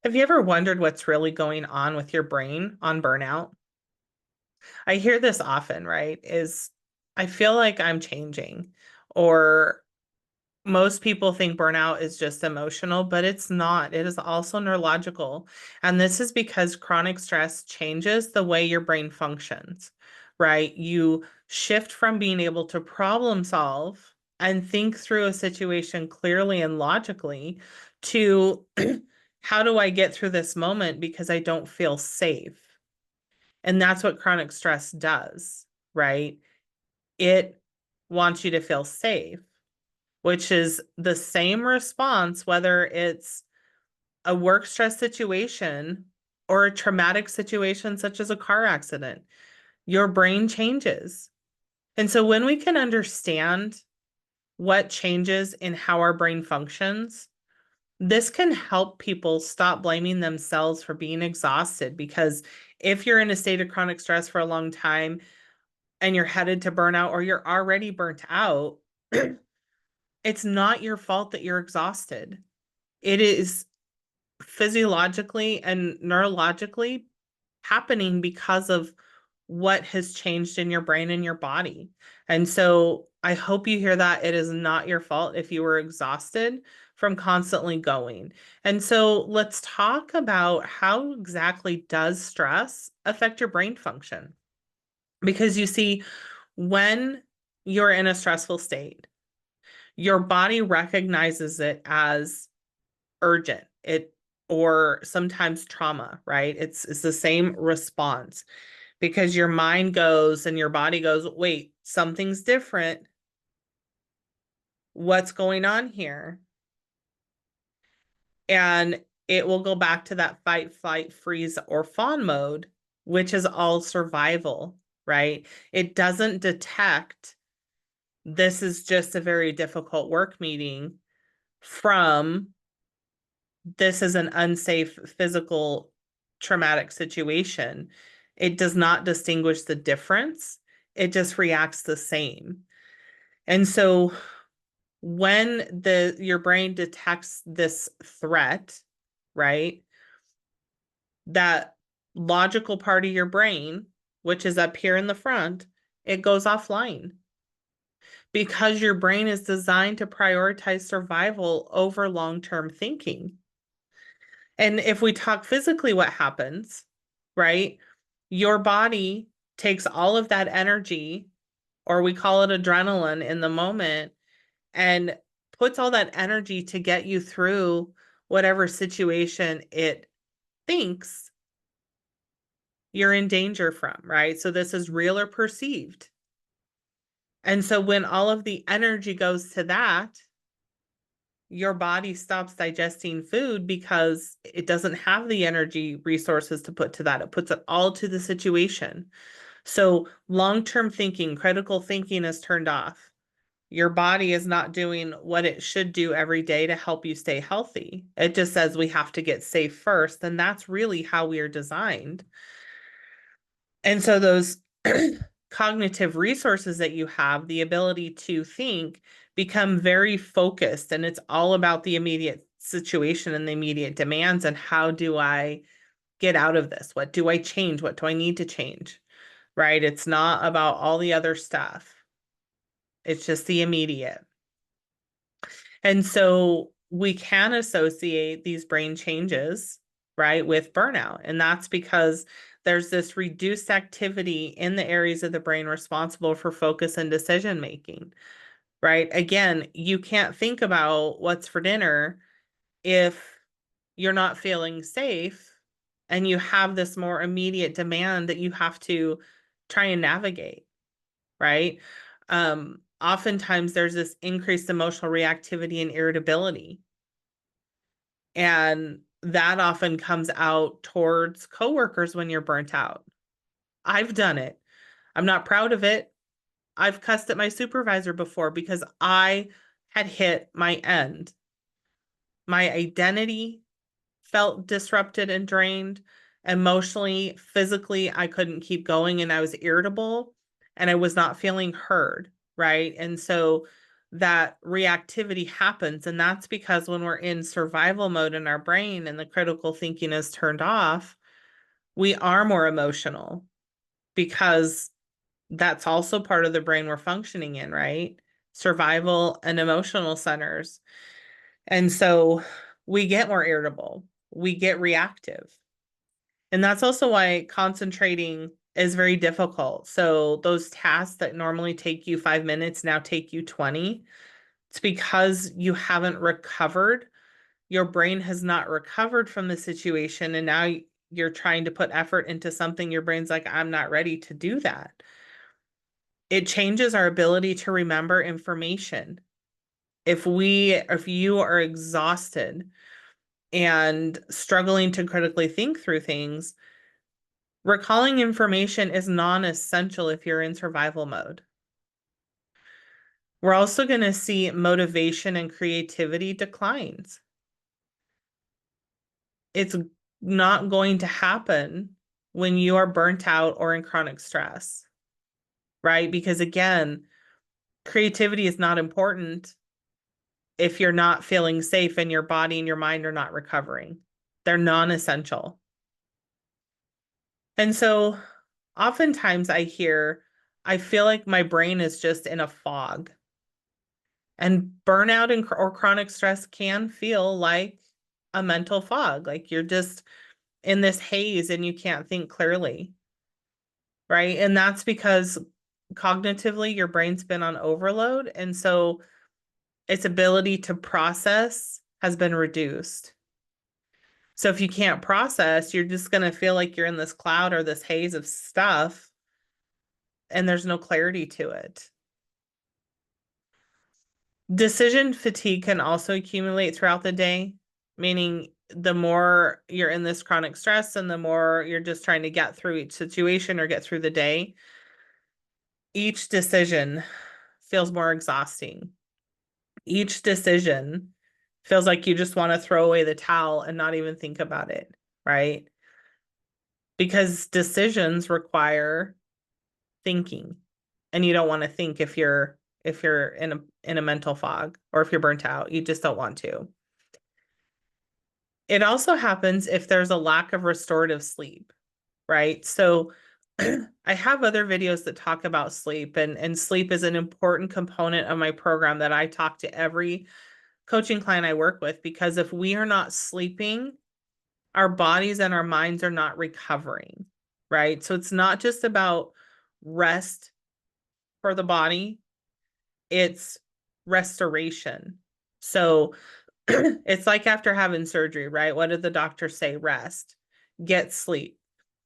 Have you ever wondered what's really going on with your brain on burnout? I hear this often, right? I feel like I'm changing, or most people think burnout is just emotional, but it's not. It is also neurological. And this is because chronic stress changes the way your brain functions, right? You shift from being able to problem solve and think through a situation clearly and logically to how do I get through this moment because I don't feel safe? And that's what chronic stress does, right? It wants you to feel safe, which is the same response, whether it's a work stress situation or a traumatic situation, such as a car accident. Your brain changes. And so when we can understand what changes in how our brain functions, this can help people stop blaming themselves for being exhausted. Because if you're in a state of chronic stress for a long time and you're headed to burnout or you're already burnt out, it's not your fault that you're exhausted. It is physiologically and neurologically happening because of what has changed in your brain and your body. And so I hope you hear that it is not your fault if you were exhausted from constantly going. And so let's talk about how exactly does stress affect your brain function? Because you see, when you're in a stressful state, your body recognizes it as urgent. It or sometimes trauma, right? It's the same response because your mind goes and your body goes, "Wait, something's different. What's going on here?" And it will go back to that fight, flight, freeze, or fawn mode, which is all survival, right? It doesn't detect this is just a very difficult work meeting from this is an unsafe physical traumatic situation. It does not distinguish the difference. It just reacts the same. And so when the your brain detects this threat, right? That logical part of your brain, which is up here in the front, it goes offline because your brain is designed to prioritize survival over long-term thinking. And if we talk physically, what happens, right? Your body takes all of that energy, or we call it adrenaline in the moment, and puts all that energy to get you through whatever situation it thinks you're in danger from, right? So this is real or perceived. And so when all of the energy goes to that, your body stops digesting food because it doesn't have the energy resources to put to that. It puts it all to the situation. So long-term thinking, critical thinking is turned off. Your body is not doing what it should do every day to help you stay healthy. It just says we have to get safe first. And that's really how we are designed. And so those cognitive resources that you have, the ability to think, become very focused. And it's all about the immediate situation and the immediate demands. And how do I get out of this? What do I change? What do I need to change? Right? It's not about all the other stuff. It's just the immediate. And so we can associate these brain changes, right, with burnout. And that's because there's this reduced activity in the areas of the brain responsible for focus and decision making, right? Again, you can't think about what's for dinner if you're not feeling safe and you have this more immediate demand that you have to try and navigate, right? Oftentimes there's this increased emotional reactivity and irritability. And that often comes out towards coworkers when you're burnt out. I've done it. I'm not proud of it. I've cussed at my supervisor before because I had hit my end. My identity felt disrupted and drained. Emotionally, physically, I couldn't keep going and I was irritable and I was not feeling heard, right? And so that reactivity happens. And that's because when we're in survival mode in our brain and the critical thinking is turned off, we are more emotional because that's also part of the brain we're functioning in, right? Survival and emotional centers. And so we get more irritable, we get reactive. And that's also why concentrating is very difficult. So those tasks that normally take you 5 minutes now take you 20. It's because you haven't recovered. Your brain has not recovered from the situation. And now you're trying to put effort into something. Your brain's like, I'm not ready to do that. It changes our ability to remember information. If you are exhausted and struggling to critically think through things, recalling information is non-essential if you're in survival mode. We're also going to see motivation and creativity declines. It's not going to happen when you are burnt out or in chronic stress, right? Because again, creativity is not important if you're not feeling safe and your body and your mind are not recovering. They're non-essential. And so oftentimes I feel like my brain is just in a fog. And burnout or chronic stress can feel like a mental fog, like you're just in this haze and you can't think clearly, right? And that's because cognitively your brain's been on overload. And so its ability to process has been reduced. So if you can't process, you're just going to feel like you're in this cloud or this haze of stuff, and there's no clarity to it. Decision fatigue can also accumulate throughout the day, meaning the more you're in this chronic stress and the more you're just trying to get through each situation or get through the day, each decision feels more exhausting. Each decision feels like you just want to throw away the towel and not even think about it, right? Because decisions require thinking, and you don't want to think if you're in a mental fog or if you're burnt out. You just don't want to. It also happens if there's a lack of restorative sleep, right? So I have other videos that talk about sleep, and sleep is an important component of my program that I talk to every coaching client I work with, because if we are not sleeping, our bodies and our minds are not recovering, right? So it's not just about rest for the body, it's restoration. So it's like after having surgery, right? What did the doctor say? Rest, get sleep,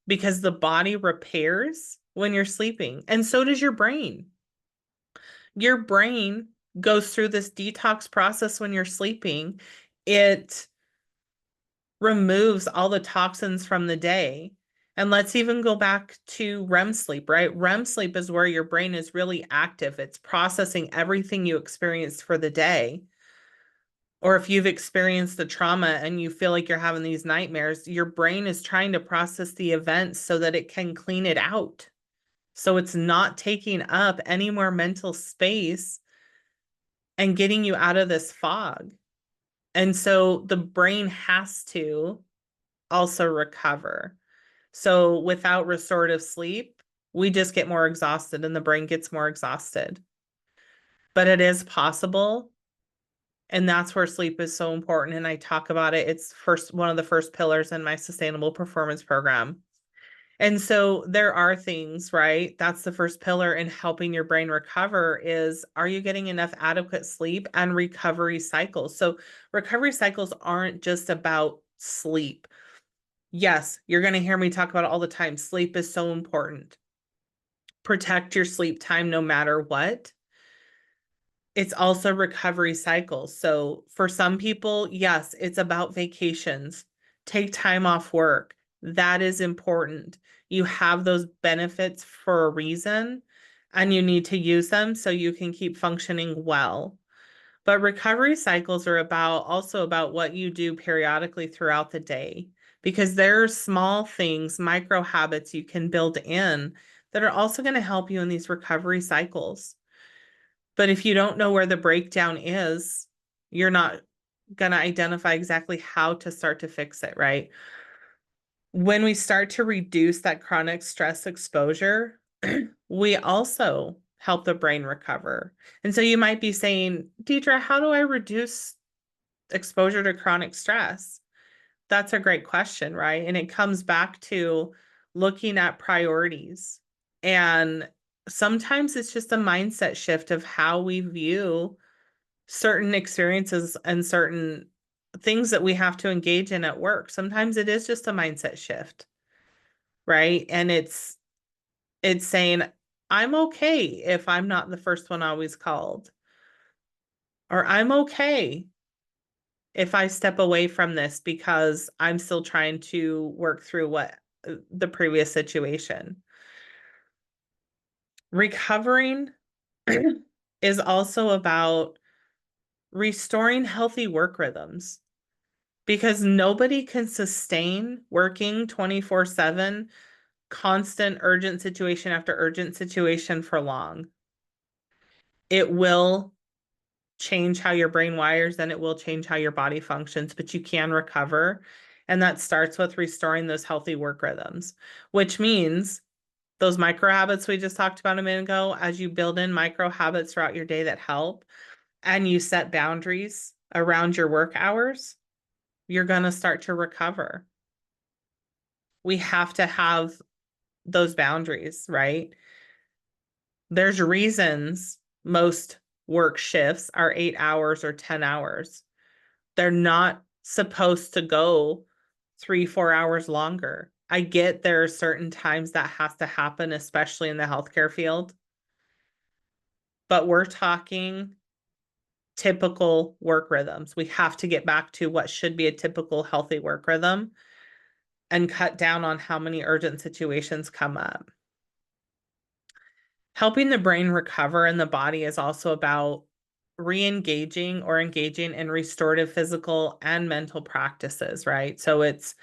because the body repairs when you're sleeping. And so does your brain. Your brain goes through this detox process when you're sleeping. It removes all the toxins from the day. And let's even go back to REM sleep, right? REM sleep is where your brain is really active. It's processing everything you experienced for the day. Or if you've experienced the trauma and you feel like you're having these nightmares, your brain is trying to process the events so that it can clean it out. So it's not taking up any more mental space and getting you out of this fog. And so the brain has to also recover. So without restorative sleep, we just get more exhausted and the brain gets more exhausted. But it is possible. And that's where sleep is so important. And I talk about it. It's one of the first pillars in my sustainable performance program. And so there are things, right? That's the first pillar in helping your brain recover is, are you getting enough adequate sleep and recovery cycles? So recovery cycles aren't just about sleep. Yes, you're going to hear me talk about it all the time. Sleep is so important. Protect your sleep time no matter what. It's also recovery cycles. So for some people, yes, it's about vacations. Take time off work. That is important. You have those benefits for a reason, and you need to use them so you can keep functioning well. But recovery cycles are also about what you do periodically throughout the day, because there are small things, micro habits you can build in that are also going to help you in these recovery cycles. But if you don't know where the breakdown is, you're not going to identify exactly how to start to fix it, right? When we start to reduce that chronic stress exposure, we also help the brain recover. And so you might be saying, Deidre, how do I reduce exposure to chronic stress? That's a great question, right? And it comes back to looking at priorities. And sometimes it's just a mindset shift of how we view certain experiences and certain things that we have to engage in at work. Sometimes it is just a mindset shift, right? And it's saying, I'm okay if I'm not the first one always called, or I'm okay if I step away from this because I'm still trying to work through what the previous situation. Recovering is also about restoring healthy work rhythms because nobody can sustain working 24/7, constant urgent situation after urgent situation for long. It will change how your brain wires and it will change how your body functions, but you can recover. And that starts with restoring those healthy work rhythms, which means those micro habits we just talked about a minute ago, as you build in micro habits throughout your day that help and you set boundaries around your work hours, you're going to start to recover. We have to have those boundaries, right? There's reasons most work shifts are 8 hours or 10 hours. They're not supposed to go 3, 4 hours longer. I get there are certain times that has to happen, especially in the healthcare field, but we're talking typical work rhythms. We have to get back to what should be a typical healthy work rhythm and cut down on how many urgent situations come up. Helping the brain recover and the body is also about re-engaging or engaging in restorative physical and mental practices, right? So it's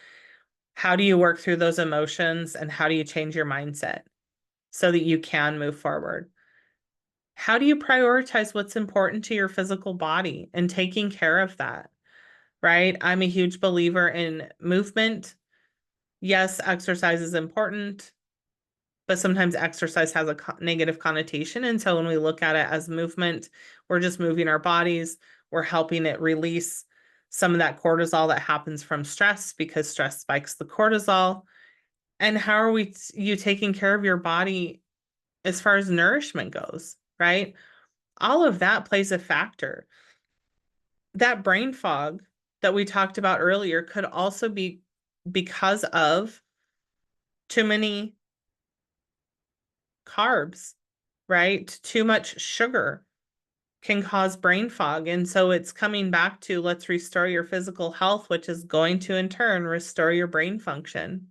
how do you work through those emotions and how do you change your mindset so that you can move forward? How do you prioritize what's important to your physical body and taking care of that, right? I'm a huge believer in movement. Yes, exercise is important, but sometimes exercise has a negative connotation. And so when we look at it as movement, we're just moving our bodies, we're helping it release some of that cortisol that happens from stress because stress spikes the cortisol. And how are you taking care of your body as far as nourishment goes, right? All of that plays a factor. That brain fog that we talked about earlier could also be because of too many carbs, right? Too much sugar can cause brain fog. And so it's coming back to let's restore your physical health, which is going to in turn restore your brain function.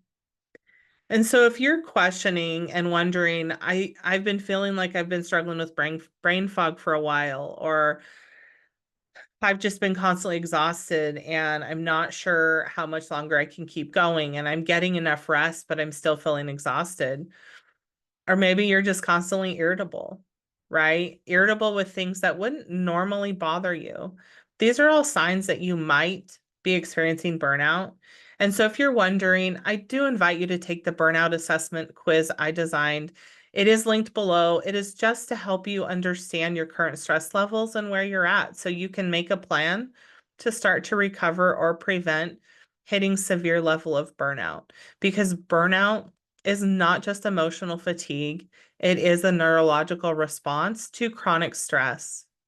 And so if you're questioning and wondering, I've been feeling like I've been struggling with brain fog for a while, or I've just been constantly exhausted and I'm not sure how much longer I can keep going and I'm getting enough rest, but I'm still feeling exhausted. Or maybe you're just constantly irritable, right? Irritable with things that wouldn't normally bother you. These are all signs that you might be experiencing burnout. And so if you're wondering, I do invite you to take the burnout assessment quiz I designed. It is linked below. It is just to help you understand your current stress levels and where you're at so you can make a plan to start to recover or prevent hitting severe level of burnout. Because burnout is not just emotional fatigue, it is a neurological response to chronic stress.